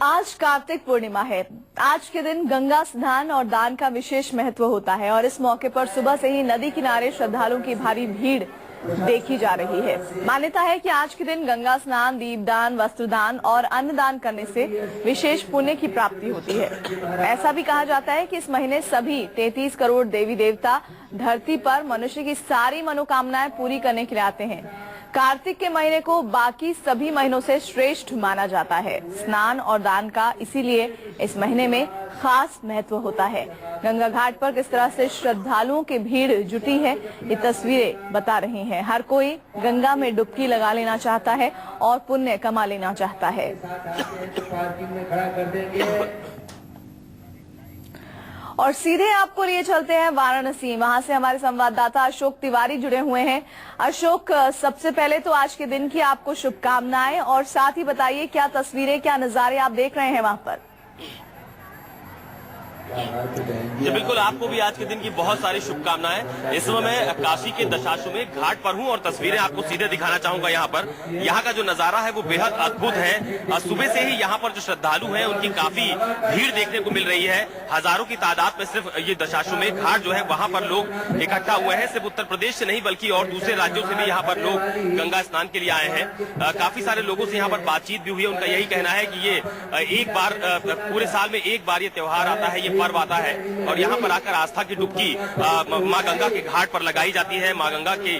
आज कार्तिक पूर्णिमा है। आज के दिन गंगा स्नान और दान का विशेष महत्व होता है और इस मौके पर सुबह से ही नदी किनारे श्रद्धालुओं की भारी भीड़ देखी जा रही है। मान्यता है कि आज के दिन गंगा स्नान, दीपदान, वस्त्रदान और अन्नदान करने से विशेष पुण्य की प्राप्ति होती है। ऐसा भी कहा जाता है कि इस महीने सभी 33 करोड़ देवी देवता धरती पर मनुष्य की सारी मनोकामनाएं पूरी करने के लिए आते हैं। कार्तिक के महीने को बाकी सभी महीनों से श्रेष्ठ माना जाता है। स्नान और दान का इसीलिए इस महीने में खास महत्व होता है। गंगा घाट पर किस तरह से श्रद्धालुओं की भीड़ जुटी है, ये तस्वीरें बता रही हैं। हर कोई गंगा में डुबकी लगा लेना चाहता है और पुण्य कमा लेना चाहता है। और सीधे आपको लिए चलते हैं वाराणसी। वहां से हमारे संवाददाता अशोक तिवारी जुड़े हुए हैं। अशोक, सबसे पहले तो आज के दिन की आपको शुभकामनाएं और साथ ही बताइए क्या तस्वीरें, क्या नजारे आप देख रहे हैं वहां पर। जी बिल्कुल, आपको भी आज के दिन की बहुत सारी शुभकामनाएं। इस समय मैं काशी के दशाश्वमेध घाट पर हूं और तस्वीरें आपको सीधे दिखाना चाहूंगा। यहाँ पर यहाँ का जो नजारा है वो बेहद अद्भुत है। सुबह से ही यहाँ पर जो श्रद्धालु हैं उनकी काफी भीड़ देखने को मिल रही है। हजारों की तादाद में सिर्फ ये दशाश्वमेध घाट जो है वहां पर लोग इकट्ठा हुए हैं। सिर्फ उत्तर प्रदेश से नहीं बल्कि और दूसरे राज्यों से भी यहाँ पर लोग गंगा स्नान के लिए आए हैं। काफी सारे लोगों से यहाँ पर बातचीत भी हुई है। उनका यही कहना है कि ये एक बार पूरे साल में एक बार ये त्योहार आता है, ये पर्व आता है और यहाँ पर आकर आस्था की डुबकी माँ गंगा के घाट पर लगाई जाती है। माँ गंगा के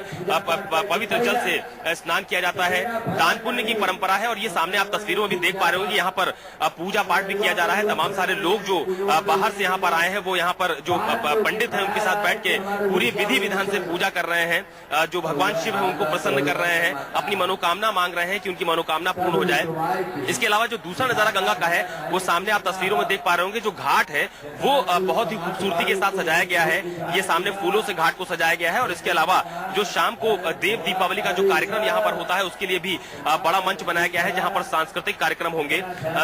पवित्र जल से स्नान किया जाता है। दान पुण्य की परंपरा है और ये सामने आप तस्वीरों में भी देख पा रहे होंगे। यहाँ पर पूजा पाठ भी किया जा रहा है। तमाम सारे लोग जो बाहर से यहाँ पर आए हैं वो यहाँ पर जो पंडित हैं उनके साथ बैठ के पूरी विधि विधान से पूजा कर रहे हैं। जो भगवान शिव है उनको प्रसन्न कर रहे हैं, अपनी मनोकामना मांग रहे हैं कि उनकी मनोकामना पूर्ण हो जाए। इसके अलावा जो दूसरा नजारा गंगा का है वो सामने आप तस्वीरों में देख पा रहे होंगे। जो घाट है वो बहुत ही खूबसूरती के साथ सजाया गया है। ये सामने फूलों से घाट को सजाया गया है और इसके अलावा जो शाम को देव दीपावली का जो कार्यक्रम यहाँ पर होता है उसके लिए भी बड़ा मंच बनाया गया है जहाँ पर सांस्कृतिक कार्यक्रम होंगे।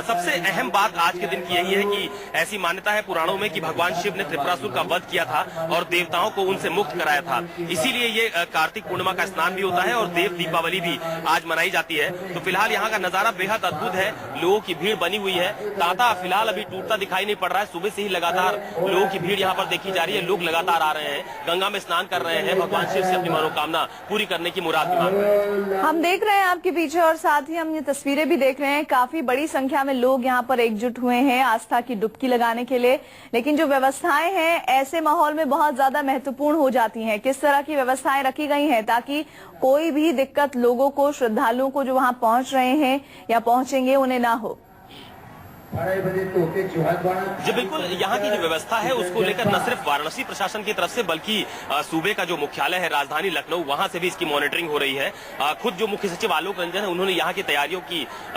सबसे अहम बात आज के दिन की यही है कि ऐसी मान्यता है पुराणों में कि भगवान शिव ने त्रिपुरासुर का वध किया था और देवताओं को उनसे मुक्त कराया था। इसीलिए ये कार्तिक पूर्णिमा का स्नान भी होता है और देव दीपावली भी आज मनाई जाती है। तो फिलहाल यहाँ का नजारा बेहद अद्भुत है। लोगों की भीड़ बनी हुई है। तांता फिलहाल अभी टूटता दिखाई नहीं पड़ रहा है। सुबह से ही लगातार लोगों की भीड़ यहाँ पर देखी जा रही है। लोग लगातार आ रहे हैं, गंगा में स्नान कर रहे हैं, भगवान शिव से अपनी मनोकामना पूरी करने की मुराद भी मांग रहे हैं। हम देख रहे हैं आपके पीछे और साथ ही हम ये तस्वीरें भी देख रहे हैं। काफी बड़ी संख्या में लोग यहाँ पर एकजुट हुए हैं आस्था की डुबकी लगाने के लिए। लेकिन जो व्यवस्थाएं हैं ऐसे माहौल में बहुत ज्यादा महत्वपूर्ण हो जाती हैं। किस तरह की व्यवस्थाएं रखी गई हैं ताकि कोई भी दिक्कत लोगों को, श्रद्धालुओं को जो वहां पहुंच रहे हैं या पहुंचेंगे उन्हें ना हो। जी बिल्कुल, यहाँ की जो व्यवस्था है उसको लेकर न सिर्फ वाराणसी प्रशासन की तरफ से बल्कि सूबे का जो मुख्यालय है राजधानी लखनऊ वहां से भी इसकी मॉनिटरिंग हो रही है। खुद जो मुख्य सचिव आलोक रंजन है उन्होंने यहाँ की तैयारियों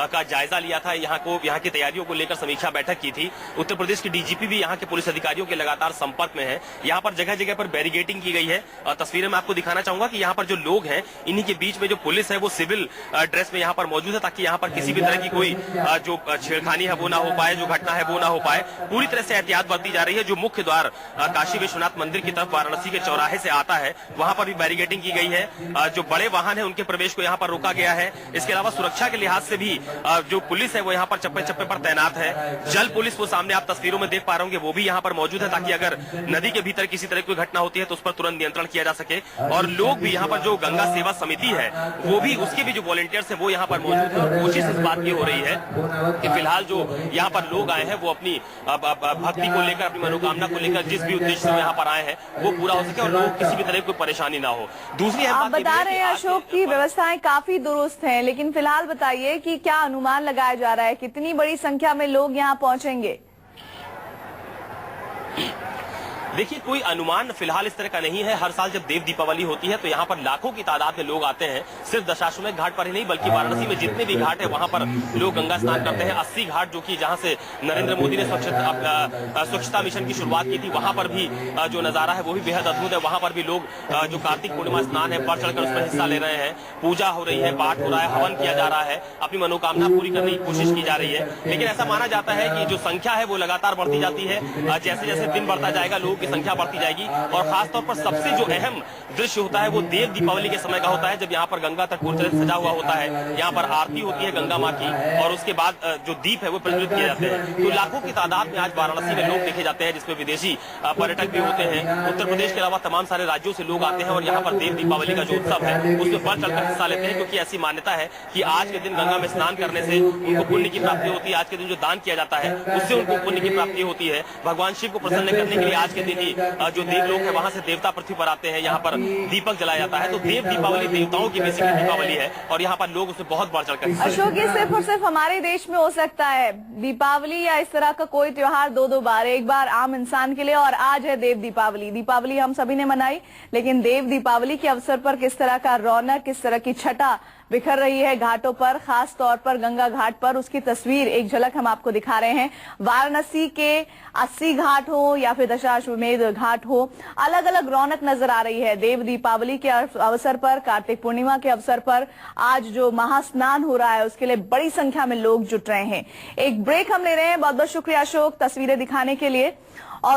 का जायजा लिया था। यहाँ की तैयारियों को लेकर समीक्षा बैठक की थी। उत्तर प्रदेश के डीजीपी भी यहाँ के पुलिस अधिकारियों के लगातार संपर्क में है। यहाँ पर जगह जगह पर बैरिगेटिंग की गई है। तस्वीरें मैं आपको दिखाना चाहूंगा कि यहाँ पर जो लोग हैं इन्हीं के बीच में जो पुलिस है वो सिविल ड्रेस में यहाँ पर मौजूद है ताकि यहाँ पर किसी भी तरह की कोई जो छेड़खानी है वो ना हो पाए, जो घटना है वो ना हो पाए। पूरी तरह से एहतियात बरती जा रही है। जो मुख्य द्वार काशी विश्वनाथ मंदिर की तरफ वाराणसी के चौराहे से आता है वहां पर भी बैरिगेटिंग की गई है। जो बड़े वाहन है उनके प्रवेश को यहाँ पर रोका गया है। इसके अलावा सुरक्षा के लिहाज से भी जो पुलिस है वो यहाँ पर चप्पे चप्पे पर तैनात है। जल पुलिस वो सामने आप तस्वीरों में देख पा रहे होंगे वो भी यहाँ पर मौजूद है ताकि अगर नदी के भीतर किसी तरह की घटना होती है तो उस पर तुरंत नियंत्रण किया जा सके। और लोग भी यहाँ पर जो गंगा सेवा समिति है वो भी, उसके भी जो वॉलंटियर्स है वो यहाँ पर मौजूद है। कोशिश इस बात की हो रही है कि फिलहाल जो यहाँ पर लोग आए हैं वो अपनी भक्ति को लेकर, अपनी मनोकामना को लेकर जिस भी उद्देश्य से यहाँ पर आए हैं वो पूरा हो सके और लोगों को किसी भी तरह की कोई परेशानी ना हो। दूसरी आप बता रहे हैं अशोक की व्यवस्थाएं काफी दुरुस्त हैं, लेकिन फिलहाल बताइए कि क्या अनुमान लगाया जा रहा है कितनी बड़ी संख्या में लोग यहाँ पहुंचेंगे। देखिए, कोई अनुमान फिलहाल इस तरह का नहीं है। हर साल जब देव दीपावली होती है तो यहाँ पर लाखों की तादाद में लोग आते हैं। सिर्फ दशाश्वमेध घाट पर ही नहीं बल्कि वाराणसी में जितने भी घाट है वहां पर लोग गंगा स्नान करते हैं। 80 घाट जो कि जहां से नरेंद्र मोदी ने स्वच्छता मिशन की शुरुआत की थी वहां पर भी जो नजारा है वो भी बेहद अद्भुत है। वहां पर भी लोग जो कार्तिक पूर्णिमा स्नान है बढ़ चढ़कर उसमें हिस्सा ले रहे हैं। पूजा हो रही है, पाठ हो रहा है, हवन किया जा रहा है, अपनी मनोकामना पूरी करने की कोशिश की जा रही है। लेकिन ऐसा माना जाता है कि जो संख्या है वो लगातार बढ़ती जाती है। जैसे जैसे दिन बढ़ता जाएगा लोगों की की संख्या बढ़ती जाएगी। और खासतौर पर सबसे जो अहम दृश्य होता है वो देव दीपावली के समय का होता है, जब यहाँ पर गंगा तट पूरी तरह से सजा हुआ होता है। यहाँ पर आरती होती है गंगा माँ की और उसके बाद जो दीप है वो प्रज्वलित किए जाते हैं। तो लाखों की तादाद में आज वाराणसी में लोग देखे जाते हैं, जिसमें विदेशी पर्यटक भी होते हैं। उत्तर प्रदेश के अलावा तमाम सारे राज्यों से लोग आते हैं और यहाँ पर देव दीपावली का जो उत्सव है उसमें बढ़ चढ़कर हिस्सा लेते हैं, क्योंकि ऐसी मान्यता है कि आज के दिन गंगा में स्नान करने से उनको पुण्य की प्राप्ति होती है। आज के दिन जो दान किया जाता है उससे उनको पुण्य की प्राप्ति होती है। भगवान शिव को प्रसन्न करने के लिए आज के दिन ही जो देवलोक है वहां से देवता पृथ्वी पर आते हैं, यहाँ पर दीपक जलाया जाता है। तो देव दीपावली देवताओं की बेसिकली दीपावली है और यहाँ पर लोग उसमें बहुत बढ़ चढ़कर। अशोक, ये सिर्फ और सिर्फ हमारे देश में हो सकता है दीपावली या इस तरह का कोई त्योहार दो बार, एक बार आम इंसान के लिए और आज है देव दीपावली। दीपावली हम सभी ने मनाई, लेकिन देव दीपावली के अवसर पर किस तरह का रौनक, किस तरह की छटा बिखर रही है घाटों पर, खास तौर पर गंगा घाट पर, उसकी तस्वीर एक झलक हम आपको दिखा रहे हैं। वाराणसी के 80 घाट हो या फिर दशाश्वमेध घाट हो, अलग अलग रौनक नजर आ रही है। देव दीपावली के अवसर पर, कार्तिक पूर्णिमा के अवसर पर आज जो महास्नान हो रहा है उसके लिए बड़ी संख्या में लोग जुट रहे हैं। एक ब्रेक हम ले रहे हैं। बहुत बहुत शुक्रिया अशोक तस्वीरें दिखाने के लिए। और